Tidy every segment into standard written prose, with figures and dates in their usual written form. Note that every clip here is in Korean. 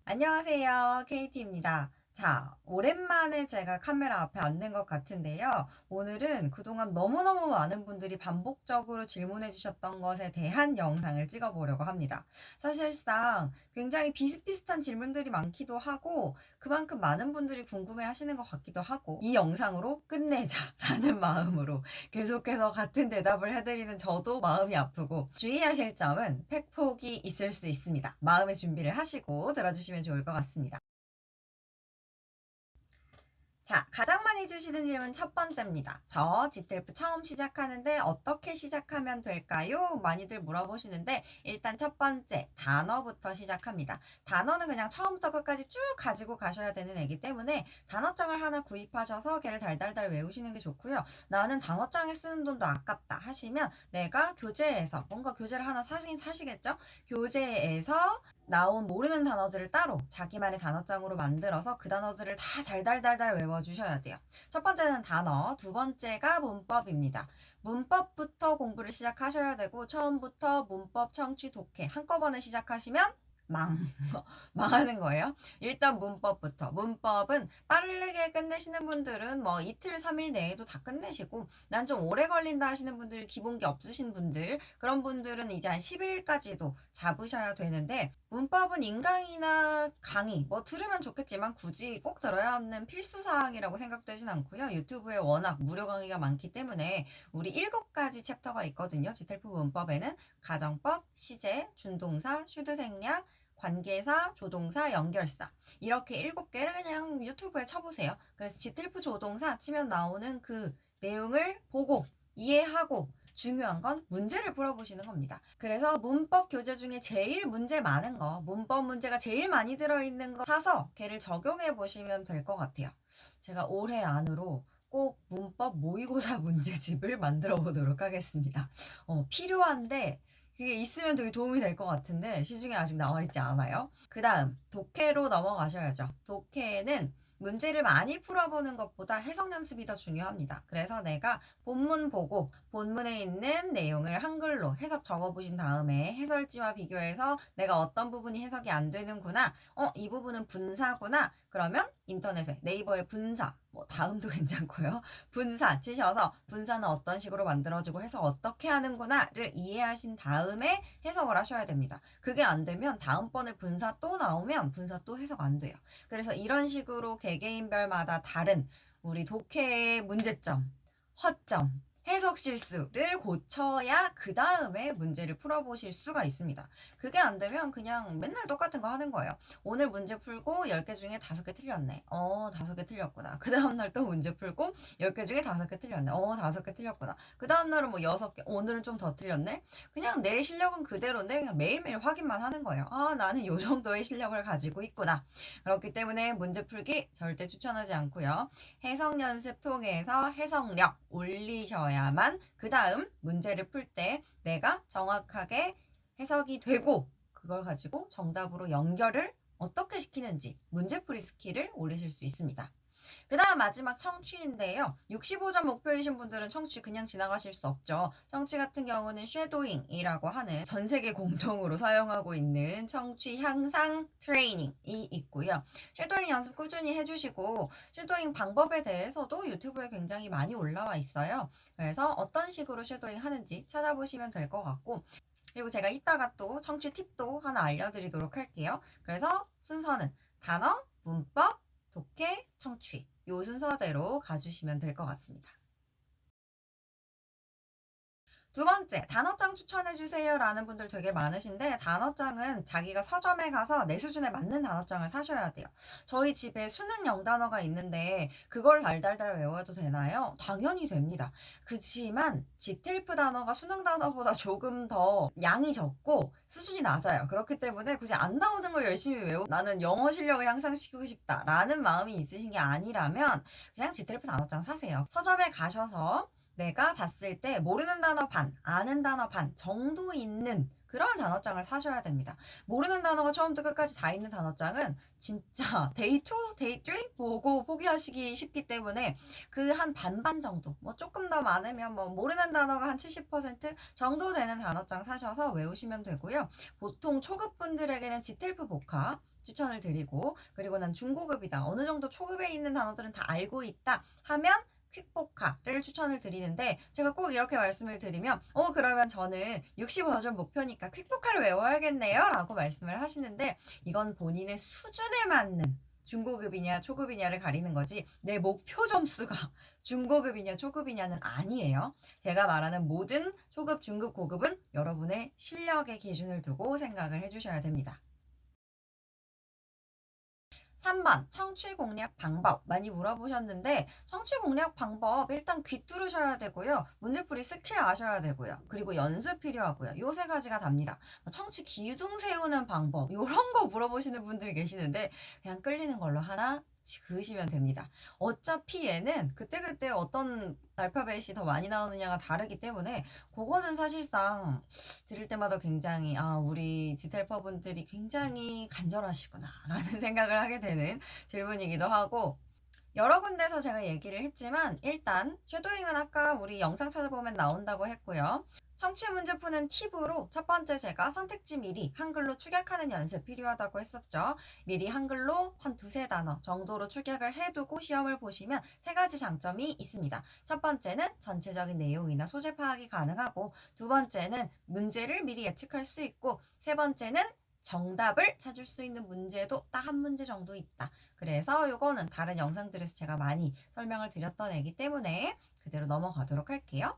안녕하세요. KT입니다. 자, 오랜만에 제가 카메라 앞에 앉는 것 같은데요. 오늘은 그동안 너무너무 많은 분들이 반복적으로 질문해 주셨던 것에 대한 영상을 찍어보려고 합니다. 사실상 굉장히 비슷비슷한 질문들이 많기도 하고, 그만큼 많은 분들이 궁금해 하시는 것 같기도 하고, 이 영상으로 끝내자라는 마음으로 계속해서 같은 대답을 해드리는 저도 마음이 아프고, 주의하실 점은 팩폭이 있을 수 있습니다. 마음의 준비를 하시고 들어주시면 좋을 것 같습니다. 자, 가장 많이 주시는 질문 첫 번째입니다. 저 GTLF 처음 시작하는데 어떻게 시작하면 될까요? 많이들 물어보시는데 일단 첫 번째 단어부터 시작합니다. 단어는 그냥 처음부터 끝까지 쭉 가지고 가셔야 되는 애기 때문에 단어장을 하나 구입하셔서 걔를 달달달 외우시는 게 좋고요. 나는 단어장에 쓰는 돈도 아깝다 하시면 내가 교재에서 뭔가 교재를 하나 사시긴 사시겠죠? 교재에서 나온 모르는 단어들을 따로 자기만의 단어장으로 만들어서 그 단어들을 다 달달달달 외워주셔야 돼요. 첫 번째는 단어, 두 번째가 문법입니다. 문법부터 공부를 시작하셔야 되고 처음부터 문법, 청취, 독해 한꺼번에 시작하시면 망, 망하는 거예요. 일단 문법부터. 문법은 빠르게 끝내시는 분들은 뭐 이틀, 3일 내에도 다 끝내시고, 난 좀 오래 걸린다 하시는 분들, 기본기 없으신 분들, 그런 분들은 이제 한 10일까지도 잡으셔야 되는데, 문법은 인강이나 강의, 뭐 들으면 좋겠지만 굳이 꼭 들어야 하는 필수사항이라고 생각되진 않고요. 유튜브에 워낙 무료 강의가 많기 때문에 우리 7가지 챕터가 있거든요. 지텔프 문법에는 가정법, 시제, 준동사, 슈드생략, 관계사, 조동사, 연결사 이렇게 7개를 그냥 유튜브에 쳐보세요. 그래서 지틀프 조동사 치면 나오는 그 내용을 보고 이해하고 중요한 건 문제를 풀어보시는 겁니다. 그래서 문법 교재 중에 제일 문제 많은 거, 문법 문제가 제일 많이 들어있는 거 사서 걔를 적용해 보시면 될 것 같아요. 제가 올해 안으로 꼭 문법 모의고사 문제집을 만들어 보도록 하겠습니다. 필요한데 그게 있으면 되게 도움이 될 것 같은데 시중에 아직 나와 있지 않아요. 그 다음 독해로 넘어가셔야죠. 독해는 문제를 많이 풀어보는 것보다 해석 연습이 더 중요합니다. 그래서 내가 본문 보고 본문에 있는 내용을 한글로 해석 적어보신 다음에 해설지와 비교해서 내가 어떤 부분이 해석이 안 되는구나. 이 부분은 분사구나. 그러면 인터넷에 네이버에 분사, 뭐 다음도 괜찮고요. 분사 치셔서 분사는 어떤 식으로 만들어지고 해서 어떻게 하는구나를 이해하신 다음에 해석을 하셔야 됩니다. 그게 안 되면 다음번에 분사 또 나오면 분사 또 해석 안 돼요. 그래서 이런 식으로 개개인별마다 다른 우리 독해의 문제점, 허점, 해석 실수를 고쳐야 그 다음에 문제를 풀어보실 수가 있습니다. 그게 안 되면 그냥 맨날 똑같은 거 하는 거예요. 오늘 문제 풀고 10개 중에 5개 틀렸네. 5개 틀렸구나. 그 다음날 또 문제 풀고 10개 중에 5개 틀렸네. 5개 틀렸구나. 그 다음날은 뭐 6개, 오늘은 좀 더 틀렸네. 그냥 내 실력은 그대로인데 그냥 매일매일 확인만 하는 거예요. 나는 요 정도의 실력을 가지고 있구나. 그렇기 때문에 문제 풀기 절대 추천하지 않고요. 해석 연습 통해서 해석력 올리셔야만 그 다음 문제를 풀 때 내가 정확하게 해석이 되고 그걸 가지고 정답으로 연결을 어떻게 시키는지 문제풀이 스킬을 올리실 수 있습니다. 그 다음 마지막 청취인데요. 65점 목표이신 분들은 청취 그냥 지나가실 수 없죠. 청취 같은 경우는 쉐도잉이라고 하는 전 세계 공통으로 사용하고 있는 청취 향상 트레이닝이 있고요. 쉐도잉 연습 꾸준히 해주시고 쉐도잉 방법에 대해서도 유튜브에 굉장히 많이 올라와 있어요. 그래서 어떤 식으로 쉐도잉 하는지 찾아보시면 될 것 같고 그리고 제가 이따가 또 청취 팁도 하나 알려드리도록 할게요. 그래서 순서는 단어, 문법, 독해, 청취 요 순서대로 가주시면 될 것 같습니다. 두 번째, 단어장 추천해주세요 라는 분들 되게 많으신데 단어장은 자기가 서점에 가서 내 수준에 맞는 단어장을 사셔야 돼요. 저희 집에 수능 영단어가 있는데 그걸 달달달 외워도 되나요? 당연히 됩니다. 그치만 지텔프 단어가 수능 단어보다 조금 더 양이 적고 수준이 낮아요. 그렇기 때문에 굳이 안 나오는 걸 열심히 외우고 나는 영어 실력을 향상시키고 싶다 라는 마음이 있으신 게 아니라면 그냥 지텔프 단어장 사세요. 서점에 가셔서 내가 봤을 때 모르는 단어 반, 아는 단어 반 정도 있는 그런 단어장을 사셔야 됩니다. 모르는 단어가 처음부터 끝까지 다 있는 단어장은 진짜 데이 2, 데이 3 보고 포기하시기 쉽기 때문에 그 한 반반 정도, 뭐 조금 더 많으면 뭐 모르는 단어가 한 70% 정도 되는 단어장 사셔서 외우시면 되고요. 보통 초급 분들에게는 지텔프 복화 추천을 드리고, 그리고 난 중고급이다, 어느 정도 초급에 있는 단어들은 다 알고 있다 하면 퀵보카를 추천을 드리는데, 제가 꼭 이렇게 말씀을 드리면 그러면 저는 65점 목표니까 퀵보카를 외워야겠네요 라고 말씀을 하시는데, 이건 본인의 수준에 맞는 중고급이냐 초급이냐를 가리는 거지, 내 목표 점수가 중고급이냐 초급이냐는 아니에요. 제가 말하는 모든 초급, 중급, 고급은 여러분의 실력의 기준을 두고 생각을 해주셔야 됩니다. 3번 청취 공략 방법 많이 물어보셨는데, 청취 공략 방법 일단 귀 뚫으셔야 되고요. 문제풀이 스킬 아셔야 되고요. 그리고 연습 필요하고요. 요 세 가지가 답니다. 청취 기둥 세우는 방법 이런 거 물어보시는 분들이 계시는데, 그냥 끌리는 걸로 하나 그으시면 됩니다. 어차피 얘는 그때그때 어떤 알파벳이 더 많이 나오느냐가 다르기 때문에, 그거는 사실상 들을 때마다 굉장히 우리 지텔퍼 분들이 굉장히 간절하시구나 라는 생각을 하게 되는 질문이기도 하고, 여러 군데서 제가 얘기를 했지만 일단 쉐도잉은 아까 우리 영상 찾아보면 나온다고 했고요. 청취 문제 푸는 팁으로 첫 번째, 제가 선택지 미리 한글로 축약하는 연습 필요하다고 했었죠. 미리 한글로 한 두세 단어 정도로 축약을 해두고 시험을 보시면 세 가지 장점이 있습니다. 첫 번째는 전체적인 내용이나 소재 파악이 가능하고, 두 번째는 문제를 미리 예측할 수 있고, 세 번째는 정답을 찾을 수 있는 문제도 딱 한 문제 정도 있다. 그래서 요거는 다른 영상들에서 제가 많이 설명을 드렸던 애기 때문에 그대로 넘어가도록 할게요.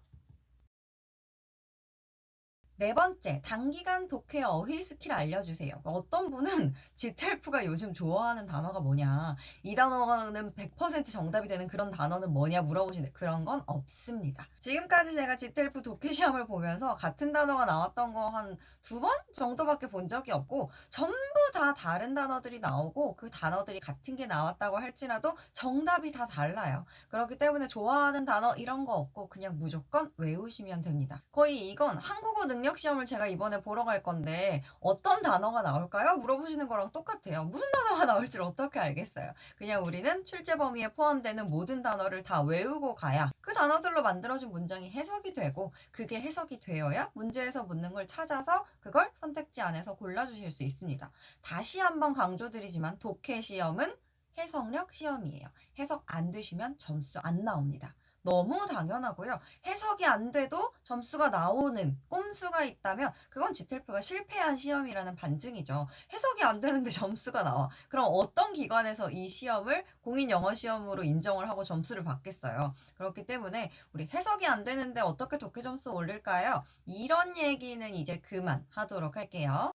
네 번째, 단기간 독해 어휘 스킬 알려주세요. 어떤 분은 지텔프가 요즘 좋아하는 단어가 뭐냐, 이 단어는 100% 정답이 되는 그런 단어는 뭐냐 물어보시는데, 그런 건 없습니다. 지금까지 제가 지텔프 독해 시험을 보면서 같은 단어가 나왔던 거 한 2번 정도밖에 본 적이 없고, 전부 다 다른 단어들이 나오고, 그 단어들이 같은 게 나왔다고 할지라도 정답이 다 달라요. 그렇기 때문에 좋아하는 단어 이런 거 없고 그냥 무조건 외우시면 됩니다. 거의 이건 한국어 능력 시험을 제가 이번에 보러 갈 건데 어떤 단어가 나올까요? 물어보시는 거랑 똑같아요. 무슨 단어가 나올지 어떻게 알겠어요. 그냥 우리는 출제 범위에 포함되는 모든 단어를 다 외우고 가야 그 단어들로 만들어진 문장이 해석이 되고, 그게 해석이 되어야 문제에서 묻는 걸 찾아서 그걸 선택지 안에서 골라주실 수 있습니다. 다시 한번 강조드리지만 독해 시험은 해석력 시험이에요. 해석 안 되시면 점수 안 나옵니다. 너무 당연하고요. 해석이 안 돼도 점수가 나오는 꼼수가 있다면 그건 지텔프가 실패한 시험이라는 반증이죠. 해석이 안 되는데 점수가 나와. 그럼 어떤 기관에서 이 시험을 공인 영어 시험으로 인정을 하고 점수를 받겠어요. 그렇기 때문에 우리 해석이 안 되는데 어떻게 독해 점수 올릴까요? 이런 얘기는 이제 그만하도록 할게요.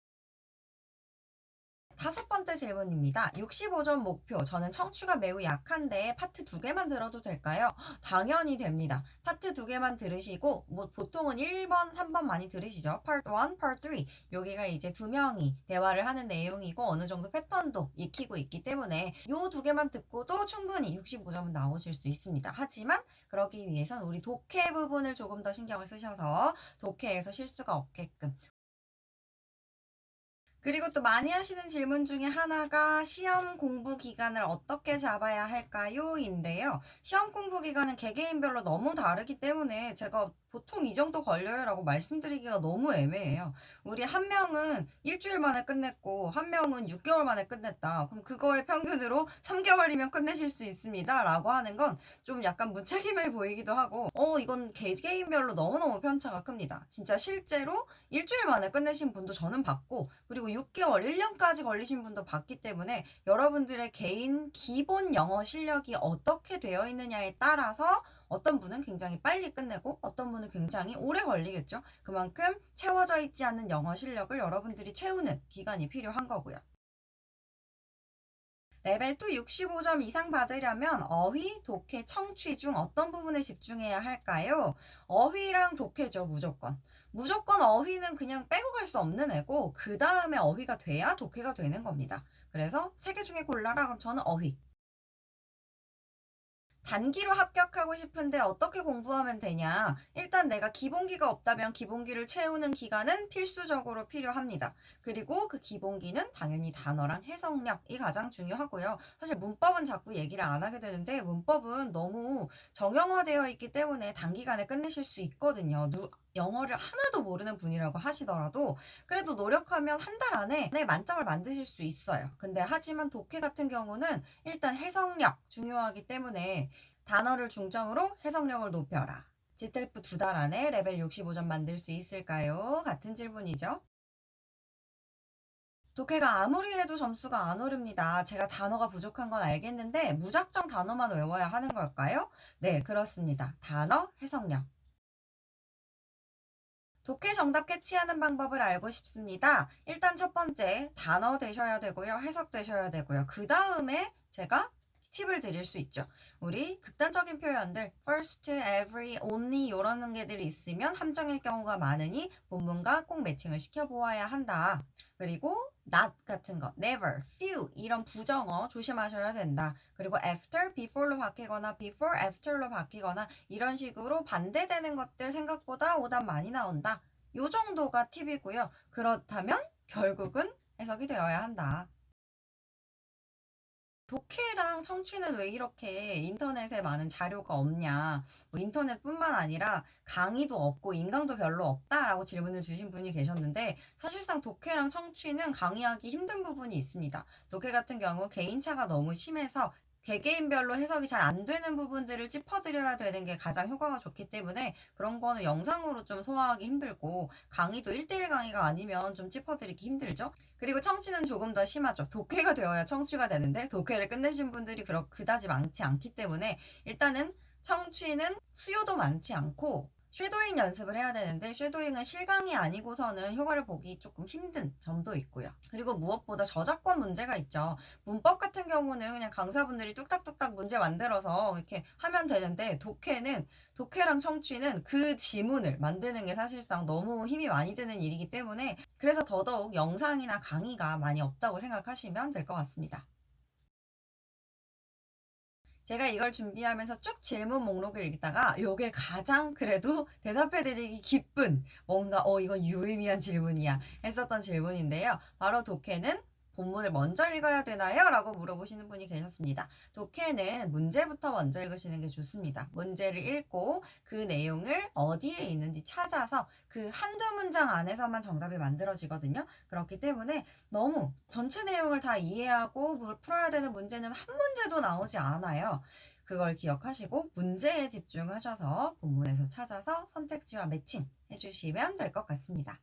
5번째 질문입니다. 65점 목표. 저는 청취가 매우 약한데 파트 2개만 들어도 될까요? 당연히 됩니다. 파트 2개만 들으시고, 보통은 1번, 3번 많이 들으시죠? Part 1, Part 3. 여기가 이제 두 명이 대화를 하는 내용이고 어느 정도 패턴도 익히고 있기 때문에 요 2개만 듣고도 충분히 65점은 나오실 수 있습니다. 하지만 그러기 위해선 우리 독해 부분을 조금 더 신경을 쓰셔서 독해에서 실수가 없게끔. 그리고 또 많이 하시는 질문 중에 하나가 시험 공부 기간을 어떻게 잡아야 할까요? 인데요. 시험 공부 기간은 개개인별로 너무 다르기 때문에 제가 보통 이 정도 걸려요 라고 말씀드리기가 너무 애매해요. 우리 한 명은 일주일 만에 끝냈고 한 명은 6개월 만에 끝냈다. 그럼 그거의 평균으로 3개월이면 끝내실 수 있습니다 라고 하는 건 좀 약간 무책임해 보이기도 하고, 이건 개개인별로 너무너무 편차가 큽니다. 진짜 실제로 일주일 만에 끝내신 분도 저는 봤고, 그리고 6개월, 1년까지 걸리신 분도 봤기 때문에 여러분들의 개인 기본 영어 실력이 어떻게 되어 있느냐에 따라서 어떤 분은 굉장히 빨리 끝내고 어떤 분은 굉장히 오래 걸리겠죠. 그만큼 채워져 있지 않는 영어 실력을 여러분들이 채우는 기간이 필요한 거고요. 레벨 2 65점 이상 받으려면 어휘, 독해, 청취 중 어떤 부분에 집중해야 할까요? 어휘랑 독해죠, 무조건. 무조건 어휘는 그냥 빼고 갈 수 없는 애고, 그 다음에 어휘가 돼야 독해가 되는 겁니다. 그래서 세 개 중에 골라라. 그럼 저는 어휘. 단기로 합격하고 싶은데 어떻게 공부하면 되냐? 일단 내가 기본기가 없다면 기본기를 채우는 기간은 필수적으로 필요합니다. 그리고 그 기본기는 당연히 단어랑 해석력이 가장 중요하고요. 사실 문법은 자꾸 얘기를 안 하게 되는데, 문법은 너무 정형화되어 있기 때문에 단기간에 끝내실 수 있거든요. 영어를 하나도 모르는 분이라고 하시더라도 그래도 노력하면 한 달 안에 만점을 만드실 수 있어요. 근데 하지만 독해 같은 경우는 일단 해석력 중요하기 때문에 단어를 중점으로 해석력을 높여라. GTLF 2달 안에 레벨 65점 만들 수 있을까요? 같은 질문이죠. 독해가 아무리 해도 점수가 안 오릅니다. 제가 단어가 부족한 건 알겠는데 무작정 단어만 외워야 하는 걸까요? 네, 그렇습니다. 단어, 해석력. 독해 정답 캐치하는 방법을 알고 싶습니다. 일단 첫 번째, 단어 되셔야 되고요. 해석 되셔야 되고요. 그 다음에 제가 팁을 드릴 수 있죠. 우리 극단적인 표현들 first, every, only 이런 게들이 있으면 함정일 경우가 많으니 본문과 꼭 매칭을 시켜보아야 한다. 그리고 not 같은 거, never, few 이런 부정어 조심하셔야 된다. 그리고 after, before로 바뀌거나 before, after로 바뀌거나 이런 식으로 반대되는 것들 생각보다 오답 많이 나온다. 요 정도가 팁이고요. 그렇다면 결국은 해석이 되어야 한다. 독해랑 청취는 왜 이렇게 인터넷에 많은 자료가 없냐? 뭐 인터넷뿐만 아니라 강의도 없고 인강도 별로 없다라고 질문을 주신 분이 계셨는데 사실상 독해랑 청취는 강의하기 힘든 부분이 있습니다. 독해 같은 경우 개인차가 너무 심해서 개개인별로 해석이 잘 안 되는 부분들을 짚어드려야 되는 게 가장 효과가 좋기 때문에 그런 거는 영상으로 좀 소화하기 힘들고 강의도 1대1 강의가 아니면 좀 짚어드리기 힘들죠. 그리고 청취는 조금 더 심하죠. 독해가 되어야 청취가 되는데 독해를 끝내신 분들이 그다지 많지 않기 때문에 일단은 청취는 수요도 많지 않고 쉐도잉 연습을 해야 되는데 쉐도잉은 실강이 아니고서는 효과를 보기 조금 힘든 점도 있고요. 그리고 무엇보다 저작권 문제가 있죠. 문법 같은 경우는 그냥 강사분들이 뚝딱뚝딱 문제 만들어서 이렇게 하면 되는데 독해랑 청취는 그 지문을 만드는 게 사실상 너무 힘이 많이 드는 일이기 때문에 그래서 더더욱 영상이나 강의가 많이 없다고 생각하시면 될 것 같습니다. 제가 이걸 준비하면서 쭉 질문 목록을 읽다가 요게 가장 그래도 대답해드리기 기쁜 뭔가 이건 유의미한 질문이야 했었던 질문인데요. 바로 독해는 본문을 먼저 읽어야 되나요? 라고 물어보시는 분이 계셨습니다. 독해는 문제부터 먼저 읽으시는 게 좋습니다. 문제를 읽고 그 내용을 어디에 있는지 찾아서 그 한두 문장 안에서만 정답이 만들어지거든요. 그렇기 때문에 너무 전체 내용을 다 이해하고 풀어야 되는 문제는 한 문제도 나오지 않아요. 그걸 기억하시고 문제에 집중하셔서 본문에서 찾아서 선택지와 매칭 해주시면 될 것 같습니다.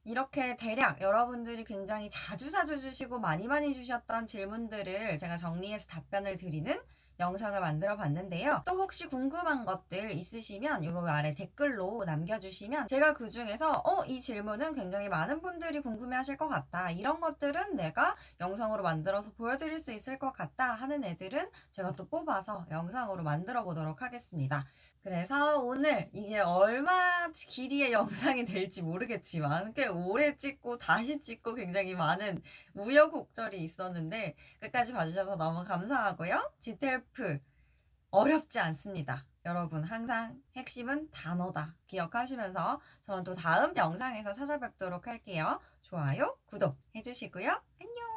이렇게 대략 여러분들이 굉장히 자주 주시고 많이 주셨던 질문들을 제가 정리해서 답변을 드리는 영상을 만들어 봤는데요. 또 혹시 궁금한 것들 있으시면 요 아래 댓글로 남겨주시면 제가 그 중에서 이 질문은 굉장히 많은 분들이 궁금해 하실 것 같다. 이런 것들은 내가 영상으로 만들어서 보여드릴 수 있을 것 같다 하는 애들은 제가 또 뽑아서 영상으로 만들어 보도록 하겠습니다. 그래서 오늘 이게 얼마 길이의 영상이 될지 모르겠지만 꽤 오래 찍고 다시 찍고 굉장히 많은 우여곡절이 있었는데 끝까지 봐주셔서 너무 감사하고요. GTLF 어렵지 않습니다. 여러분 항상 핵심은 단어다 기억하시면서 저는 또 다음 영상에서 찾아뵙도록 할게요. 좋아요, 구독 해주시고요. 안녕.